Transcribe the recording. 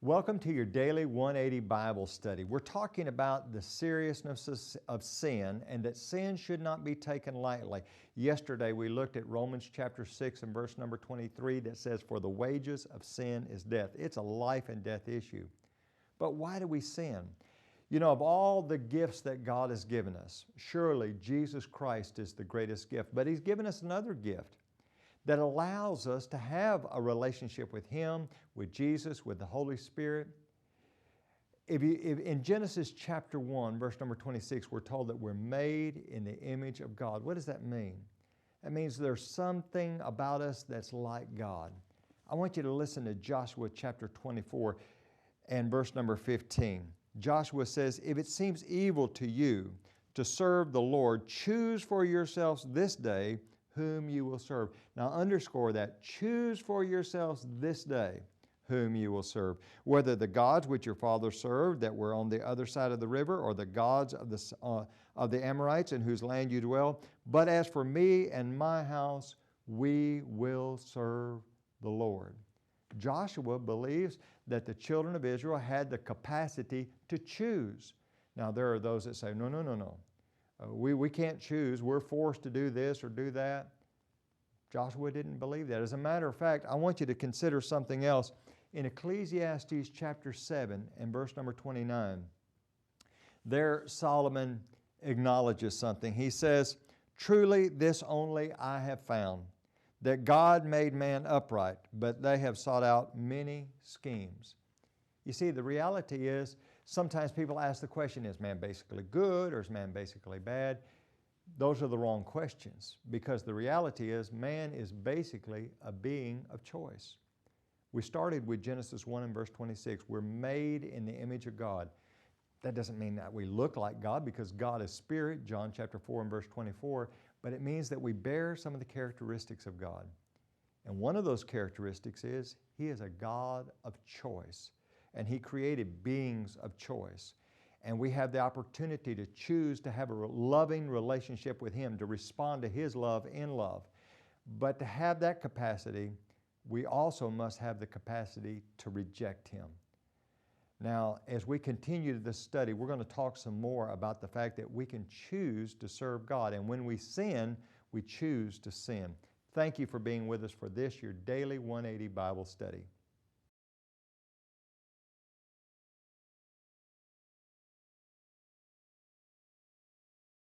Welcome to your daily 180 Bible study. We're talking about the seriousness of sin and that sin should not be taken lightly. Yesterday we looked at Romans chapter 6 and verse number 23 that says, "For the wages of sin is death." It's a life and death issue. But why do we sin? You know, of all the gifts that God has given us, surely Jesus Christ is the greatest gift. But He's given us another gift that allows us to have a relationship with Him, with Jesus, with the Holy Spirit. If in Genesis chapter 1, verse number 26, we're told that we're made in the image of God. What does that mean? That means there's something about us that's like God. I want you to listen to Joshua chapter 24 and verse number 15. Joshua says, "If it seems evil to you to serve the Lord, choose for yourselves this day whom you will serve." Now underscore that. Choose for yourselves this day whom you will serve. Whether the gods which your fathers served that were on the other side of the river, or the gods of the Amorites in whose land you dwell. But as for me and my house, we will serve the Lord. Joshua believes that the children of Israel had the capacity to choose. Now there are those that say, no. We can't choose. We're forced to do this or do that. Joshua didn't believe that. As a matter of fact, I want you to consider something else. In Ecclesiastes chapter 7 and verse number 29, there Solomon acknowledges something. He says, "Truly this only I have found, that God made man upright, but they have sought out many schemes." You see, the reality is, sometimes people ask the question, is man basically good or is man basically bad? Those are the wrong questions, because the reality is man is basically a being of choice. We started with Genesis 1 and verse 26. We're made in the image of God. That doesn't mean that we look like God, because God is spirit, John chapter 4 and verse 24, but it means that we bear some of the characteristics of God. And one of those characteristics is He is a God of choice. And He created beings of choice. And we have the opportunity to choose to have a loving relationship with Him, to respond to His love in love. But to have that capacity, we also must have the capacity to reject Him. Now, as we continue this study, we're going to talk some more about the fact that we can choose to serve God. And when we sin, we choose to sin. Thank you for being with us for this, your daily 180 Bible study.